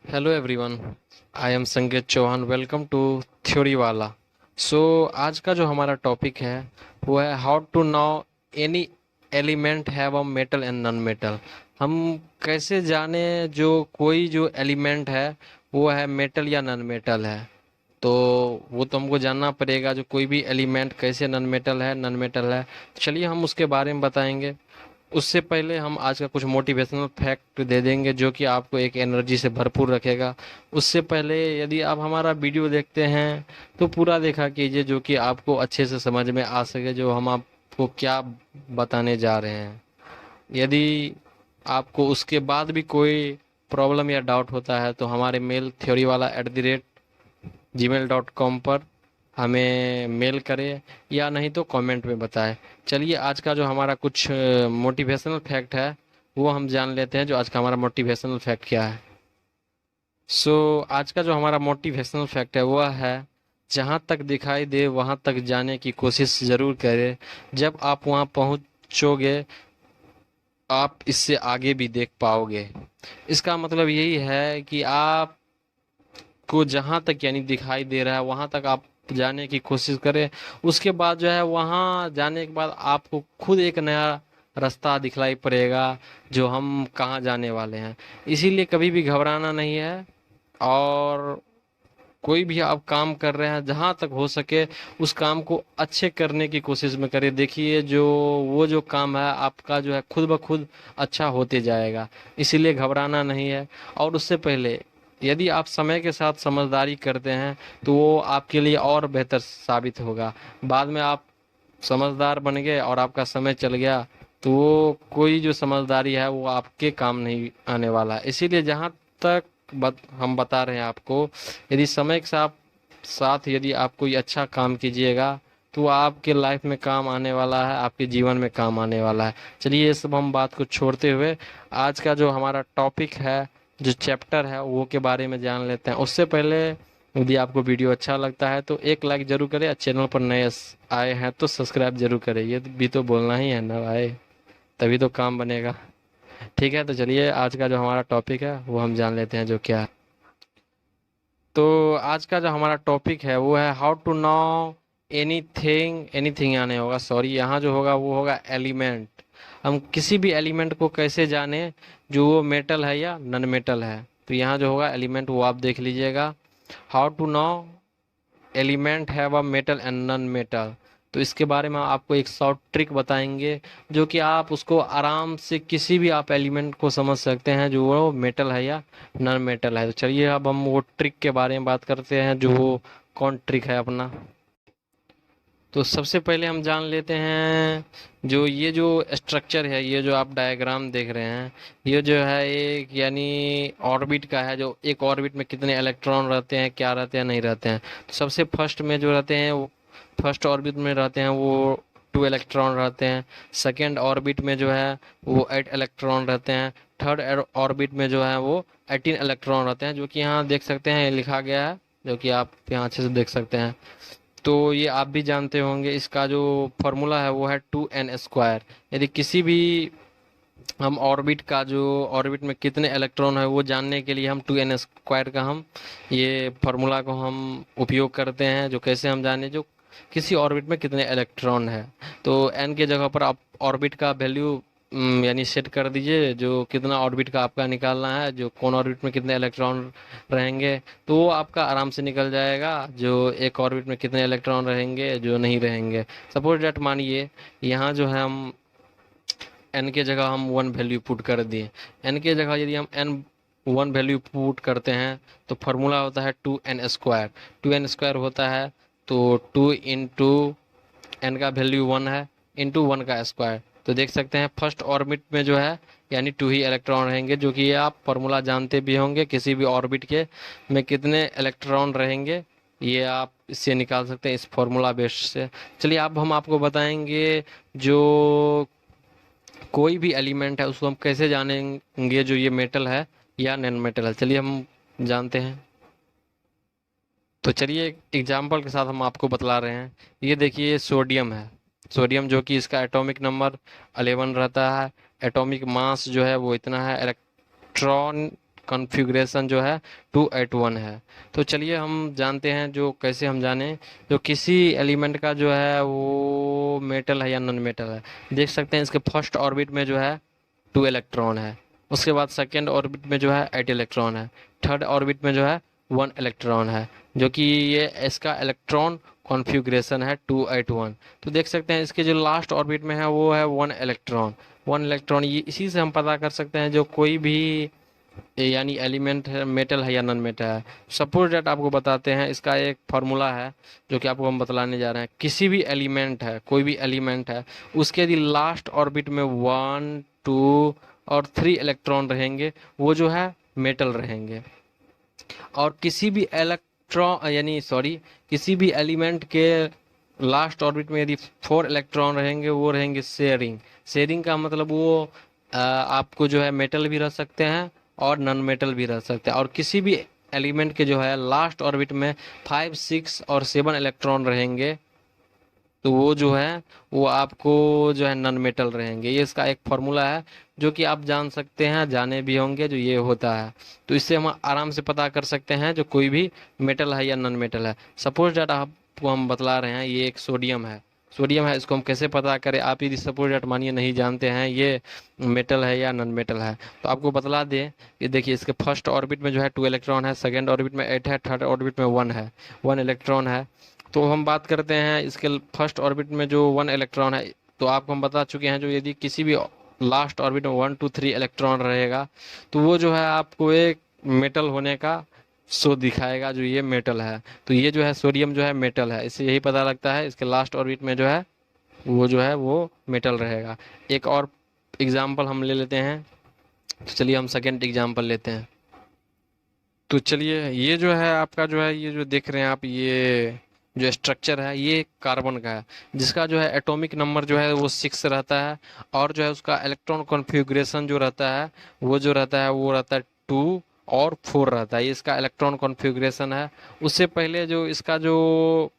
Hello everyone, I am संकेत Chauhan. Welcome to theory वाला। सो आज का जो हमारा टॉपिक है वो है how to know any element have a metal and non metal. हम कैसे जाने जो कोई जो एलिमेंट है वो है मेटल या नॉन मेटल है। तो वो तो हमको जानना पड़ेगा जो कोई भी एलिमेंट कैसे नॉन मेटल है। चलिए हम उसके बारे में बताएंगे। उससे पहले हम आज का कुछ मोटिवेशनल फैक्ट दे देंगे जो कि आपको एक एनर्जी से भरपूर रखेगा। उससे पहले यदि आप हमारा वीडियो देखते हैं तो पूरा देखा कीजिए जो कि आपको अच्छे से समझ में आ सके जो हम आपको क्या बताने जा रहे हैं। यदि आपको उसके बाद भी कोई प्रॉब्लम या डाउट होता है तो हमारे मेल थ्योरी वाला @gmail.com पर हमें मेल करें या नहीं तो कमेंट में बताएं। चलिए आज का जो हमारा कुछ मोटिवेशनल फैक्ट है वो हम जान लेते हैं। जो आज का हमारा मोटिवेशनल फैक्ट क्या है। आज का जो हमारा मोटिवेशनल फैक्ट है वह है जहाँ तक दिखाई दे वहाँ तक जाने की कोशिश ज़रूर करें। जब आप वहाँ पहुँचोगे आप इससे आगे भी देख पाओगे। इसका मतलब यही है कि आप को जहाँ तक यानी दिखाई दे रहा है वहाँ तक आप जाने की कोशिश करें। उसके बाद जो है वहाँ जाने के बाद आपको खुद एक नया रास्ता दिखलाई पड़ेगा जो हम कहाँ जाने वाले हैं। इसीलिए कभी भी घबराना नहीं है। और कोई भी आप काम कर रहे हैं जहाँ तक हो सके उस काम को अच्छे करने की कोशिश में करिए। देखिए जो वो जो काम है आपका जो है खुद ब खुद अच्छा होते जाएगा। इसीलिए घबराना नहीं है। और उससे पहले यदि आप समय के साथ समझदारी करते हैं तो वो आपके लिए और बेहतर साबित होगा। बाद में आप समझदार बन गए और आपका समय चल गया तो वो कोई जो समझदारी है वो आपके काम नहीं आने वाला। इसीलिए जहाँ तक हम बता रहे हैं आपको, यदि समय के साथ यदि आप कोई अच्छा काम कीजिएगा तो वो आपके लाइफ में काम आने वाला है, आपके जीवन में काम आने वाला है। चलिए ये सब हम बात को छोड़ते हुए आज का जो हमारा टॉपिक है जो चैप्टर है वो के बारे में जान लेते हैं। उससे पहले यदि आपको वीडियो अच्छा लगता है तो एक लाइक जरूर करें और चैनल पर नए आए हैं तो सब्सक्राइब जरूर करें। ये भी तो बोलना ही है ना भाई, तभी तो काम बनेगा। ठीक है तो चलिए आज का जो हमारा टॉपिक है वो हम जान लेते हैं जो क्या है। तो आज का जो हमारा टॉपिक है वो है how to know anything. Anything यहाँ नहीं होगा, सॉरी, यहाँ जो होगा वो होगा एलिमेंट। हम किसी भी एलिमेंट को कैसे जाने जो वो मेटल है या नॉन मेटल है। तो यहाँ जो होगा एलिमेंट वो आप देख लीजिएगा। How to know element have a metal and non metal. तो इसके बारे में आपको एक शॉर्ट ट्रिक बताएंगे जो कि आप उसको आराम से किसी भी आप एलिमेंट को समझ सकते हैं जो वो मेटल है या नॉन मेटल है। तो चलिए अब हम वो ट्रिक के बारे में बात करते हैं जो वो कौन ट्रिक है अपना। तो सबसे पहले हम जान लेते हैं जो ये जो स्ट्रक्चर है, ये जो आप डायग्राम देख रहे हैं, ये जो है एक यानी ऑर्बिट का है। जो एक ऑर्बिट में कितने इलेक्ट्रॉन रहते हैं, क्या रहते हैं, नहीं रहते हैं। तो सबसे फर्स्ट में जो रहते हैं वो फर्स्ट ऑर्बिट में रहते हैं वो 2 इलेक्ट्रॉन रहते हैं। सेकेंड ऑर्बिट में जो है वो 8 इलेक्ट्रॉन रहते हैं। थर्ड ऑर्बिट में जो है वो 18 इलेक्ट्रॉन रहते हैं जो कि यहाँ देख सकते हैं लिखा गया है, जो कि आप यहाँ अच्छे से देख सकते हैं। तो ये आप भी जानते होंगे इसका जो फॉर्मूला है वो है 2n²। यदि किसी भी हम ऑर्बिट का जो ऑर्बिट में कितने इलेक्ट्रॉन है वो जानने के लिए हम 2n² का हम ये फार्मूला को हम उपयोग करते हैं। जो कैसे हम जाने जो किसी ऑर्बिट में कितने इलेक्ट्रॉन है। तो n के जगह पर आप ऑर्बिट का वैल्यू यानी सेट कर दीजिए जो कितना ऑर्बिट का आपका निकालना है, जो कौन ऑर्बिट में कितने इलेक्ट्रॉन रहेंगे तो वो आपका आराम से निकल जाएगा। जो एक ऑर्बिट में कितने इलेक्ट्रॉन रहेंगे जो नहीं रहेंगे। सपोज डेट मानिए यहाँ जो है हम एन के जगह हम 1 वैल्यू पुट कर दिए। एन के जगह यदि हम एन 1 वैल्यू पुट करते हैं तो फार्मूला होता है 2n²। 2n² होता है तो 2 × एन का वैल्यू 1 है इंटू 1 का स्क्वायर। तो देख सकते हैं फर्स्ट ऑर्बिट में जो है यानी 2 ही इलेक्ट्रॉन रहेंगे, जो कि ये आप फार्मूला जानते भी होंगे किसी भी ऑर्बिट के में कितने इलेक्ट्रॉन रहेंगे ये आप इससे निकाल सकते हैं इस फार्मूला बेस से। चलिए अब हम आपको बताएंगे जो कोई भी एलिमेंट है उसको हम कैसे जानेंगे जो ये मेटल है या नॉन मेटल है। चलिए हम जानते हैं। तो चलिए एक एग्जाम्पल के साथ हम आपको बतला रहे हैं। ये देखिए सोडियम है। सोडियम जो कि इसका एटॉमिक नंबर 11 रहता है। एटॉमिक मास जो है वो इतना है। इलेक्ट्रॉन कॉन्फ़िगरेशन जो है 281 है। तो चलिए हम जानते हैं जो कैसे हम जाने जो किसी एलिमेंट का जो है वो मेटल है या नॉन मेटल है। देख सकते हैं इसके फर्स्ट ऑर्बिट में जो है 2 इलेक्ट्रॉन है, उसके बाद सेकेंड ऑर्बिट में जो है 8 इलेक्ट्रॉन है, थर्ड ऑर्बिट में जो है 1 इलेक्ट्रॉन है, जो कि ये इसका इलेक्ट्रॉन कॉन्फ़िगरेशन है 281। तो देख सकते हैं इसके जो लास्ट ऑर्बिट में है वो है 1 इलेक्ट्रॉन। 1 इलेक्ट्रॉन ये इसी से हम पता कर सकते हैं जो कोई भी यानी एलिमेंट है मेटल है या नॉन मेटल है। सपोज डेट आपको बताते हैं, इसका एक फार्मूला है जो कि आपको हम बतलाने जा रहे हैं। किसी भी एलिमेंट है, कोई भी एलिमेंट है, उसके यदि लास्ट ऑर्बिट में 1 2 और 3 इलेक्ट्रॉन रहेंगे वो जो है मेटल रहेंगे। और किसी भी इलेक्ट्रॉन यानी सॉरी किसी भी एलिमेंट के लास्ट ऑर्बिट में यदि 4 इलेक्ट्रॉन रहेंगे वो रहेंगे शेयरिंग। शेयरिंग का मतलब वो आपको जो है मेटल भी रह सकते हैं और नॉन मेटल भी रह सकते हैं। और किसी भी एलिमेंट के जो है लास्ट ऑर्बिट में 5 6 और 7 इलेक्ट्रॉन रहेंगे तो वो जो है वो आपको जो है नॉन मेटल रहेंगे। ये इसका एक फॉर्मूला है जो कि आप जान सकते हैं, जाने भी होंगे जो ये होता है। तो इससे हम आराम से पता कर सकते हैं जो कोई भी मेटल है या नॉन मेटल है। सपोज डेट आपको हम बतला रहे हैं ये एक सोडियम है, सोडियम है, इसको हम कैसे पता करें। आप यदि सपोज डेट मानिए नहीं जानते हैं ये मेटल है या नॉन मेटल है तो आपको बतला दें कि देखिए इसके फर्स्ट ऑर्बिट में जो है 2 इलेक्ट्रॉन है, सेकेंड ऑर्बिट में 8 है, थर्ड ऑर्बिट में 1 है, 1 इलेक्ट्रॉन है। तो हम बात करते हैं इसके फर्स्ट ऑर्बिट में जो 1 इलेक्ट्रॉन है, तो आपको हम बता चुके हैं जो यदि किसी भी लास्ट ऑर्बिट में 1 2 3 इलेक्ट्रॉन रहेगा तो वो जो है आपको एक मेटल होने का शो दिखाएगा जो ये मेटल है। तो ये जो है सोडियम जो है मेटल है, इससे यही पता लगता है इसके लास्ट ऑर्बिट में जो है वो मेटल रहेगा। एक और एग्जाम्पल हम ले लेते हैं। तो चलिए हम सेकेंड एग्जाम्पल लेते हैं। तो चलिए ये जो है आपका जो है ये जो देख रहे हैं आप ये जो स्ट्रक्चर है ये कार्बन का है, जिसका जो है एटॉमिक नंबर जो है वो 6 रहता है और जो है उसका इलेक्ट्रॉन कॉन्फ़िगरेशन जो रहता है वो रहता है 2 और 4 रहता है। ये इसका इलेक्ट्रॉन कॉन्फ़िगरेशन है। उससे पहले जो इसका जो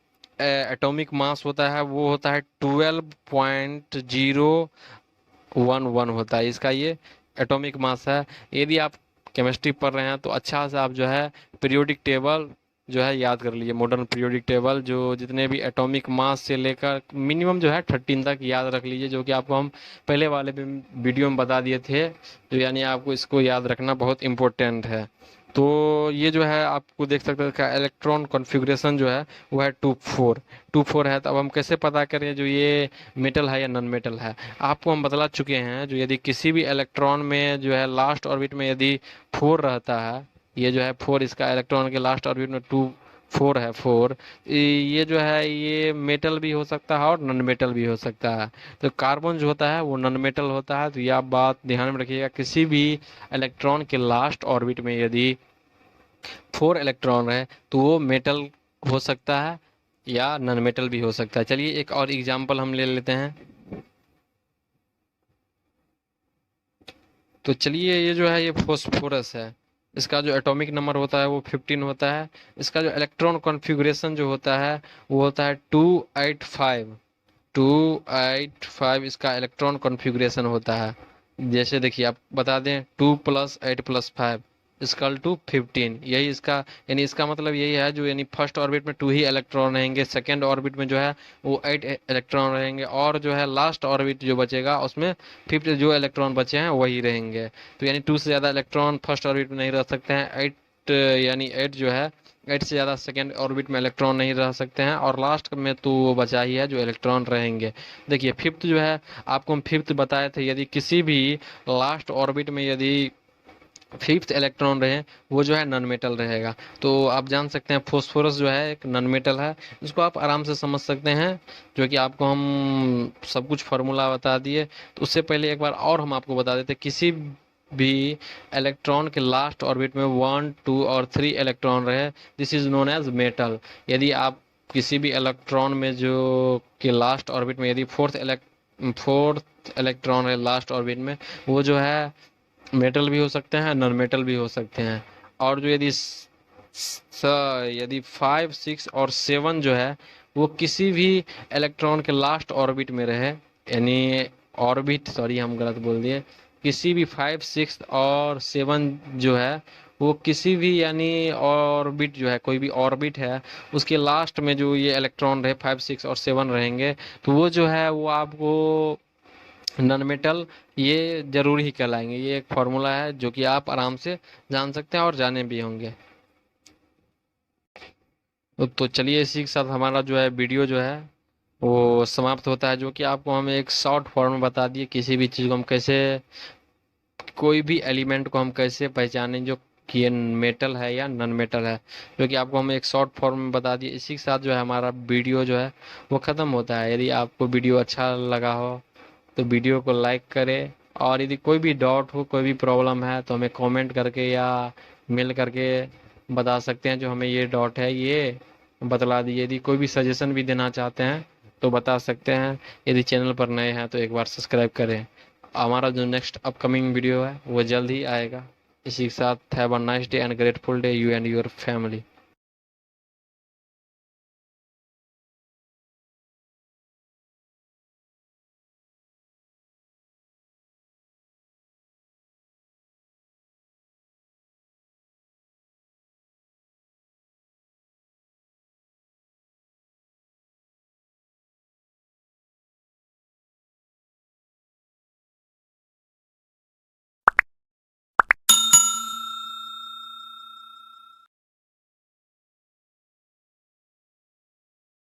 एटॉमिक मास होता है वो होता है 12.011 होता है, इसका ये एटॉमिक मास है। यदि आप केमिस्ट्री पढ़ रहे हैं तो अच्छा से आप जो है पीरियोडिक टेबल जो है याद कर लीजिए, मॉडर्न पीरियोडिक टेबल जो जितने भी एटॉमिक मास से लेकर मिनिमम जो है 13 तक याद रख लीजिए, जो कि आपको हम पहले वाले वीडियो में बता दिए थे। तो यानी आपको इसको याद रखना बहुत इम्पोर्टेंट है। तो ये जो है आपको देख सकते हैं इसका इलेक्ट्रॉन कॉन्फ़िगरेशन जो है वो है 2 4 है। तो अब हम कैसे पता करें जो ये मेटल है या नॉन मेटल है। आपको हम बतला चुके हैं जो यदि किसी भी इलेक्ट्रॉन में जो है लास्ट ऑर्बिट में यदि 4 रहता है, ये जो है 4 इसका इलेक्ट्रॉन के लास्ट ऑर्बिट में 2 4 है 4, ये जो है ये मेटल भी हो सकता है और नॉन मेटल भी हो सकता है। तो कार्बन जो होता है वो नॉन मेटल होता है। तो ये आप बात ध्यान में रखिएगा, किसी भी इलेक्ट्रॉन के लास्ट ऑर्बिट में यदि 4 इलेक्ट्रॉन है तो वो मेटल हो सकता है या नॉन मेटल भी हो सकता है। चलिए एक और एग्जांपल हम ले लेते हैं। तो चलिए ये जो है ये फॉस्फोरस है, इसका जो एटॉमिक नंबर होता है वो 15 होता है। इसका जो इलेक्ट्रॉन कॉन्फ़िगरेशन जो होता है वो होता है 285 इसका इलेक्ट्रॉन कॉन्फ़िगरेशन होता है। जैसे देखिए आप बता दें 2 + 8 + 5 इक्वल टू 15, यही इसका यानी इसका मतलब यही है जो यानी फर्स्ट ऑर्बिट में 2 ही इलेक्ट्रॉन रहेंगे, सेकेंड ऑर्बिट में जो है वो 8 इलेक्ट्रॉन रहेंगे और जो है लास्ट ऑर्बिट जो बचेगा उसमें 5 जो इलेक्ट्रॉन बचे हैं वही रहेंगे। तो यानी 2 से ज़्यादा इलेक्ट्रॉन फर्स्ट ऑर्बिट में नहीं रह सकते हैं। 8 यानी 8 जो है 8 से ज़्यादा सेकेंड ऑर्बिट में इलेक्ट्रॉन नहीं रह सकते हैं और लास्ट में तो वो बचा ही है जो इलेक्ट्रॉन रहेंगे। देखिए फिफ्थ जो है आपको हम फिफ्थ बताए थे, यदि किसी भी लास्ट ऑर्बिट में यदि फिफ्थ इलेक्ट्रॉन रहे वो जो है नॉन मेटल रहेगा। तो आप जान सकते हैं फॉस्फोरस जो है एक नॉन मेटल है, इसको आप आराम से समझ सकते हैं जो कि आपको हम सब कुछ फार्मूला बता दिए। तो उससे पहले एक बार और हम आपको बता देते, किसी भी इलेक्ट्रॉन के लास्ट ऑर्बिट में 1 2 और 3 इलेक्ट्रॉन रहे this is known as metal. यदि आप किसी भी इलेक्ट्रॉन में जो कि लास्ट ऑर्बिट में यदि फोर्थ इलेक्ट्रॉन है लास्ट ऑर्बिट में वो जो है मेटल भी हो सकते हैं नॉन मेटल भी हो सकते हैं। और जो यदि 5 6 और 7 जो है वो किसी भी इलेक्ट्रॉन के लास्ट ऑर्बिट में रहे यानी ऑर्बिट सॉरी हम गलत बोल दिए, किसी भी 5, 6 और 7 जो है वो किसी भी यानी ऑर्बिट जो है, कोई भी ऑर्बिट है, उसके लास्ट में जो ये इलेक्ट्रॉन रहे 5, 6 और 7 रहेंगे, तो वो जो है वो आपको नॉन मेटल ये जरूर ही कहलाएंगे। ये एक फॉर्मूला है जो कि आप आराम से जान सकते हैं और जाने भी होंगे। तो चलिए इसी के साथ हमारा जो है वीडियो जो है वो समाप्त होता है, जो कि आपको हम एक शॉर्ट फॉर्म में बता दिए किसी भी चीज़ को हम कैसे, कोई भी एलिमेंट को हम कैसे पहचानें जो कि ये मेटल है या नॉन मेटल है, जो कि आपको हम एक शॉर्ट फॉर्म में बता दिए। इसी के साथ जो है हमारा वीडियो जो है वो ख़त्म होता है। यदि आपको वीडियो अच्छा लगा हो तो वीडियो को लाइक करें, और यदि कोई भी डाउट हो, कोई भी प्रॉब्लम है, तो हमें कमेंट करके या मेल करके बता सकते हैं जो हमें ये डाउट है ये बतला दीजिए। यदि कोई भी सजेशन भी देना चाहते हैं तो बता सकते हैं। यदि चैनल पर नए हैं तो एक बार सब्सक्राइब करें। हमारा जो नेक्स्ट अपकमिंग वीडियो है वो जल्द ही आएगा। इसी के साथ have a nice day and grateful day you and your family.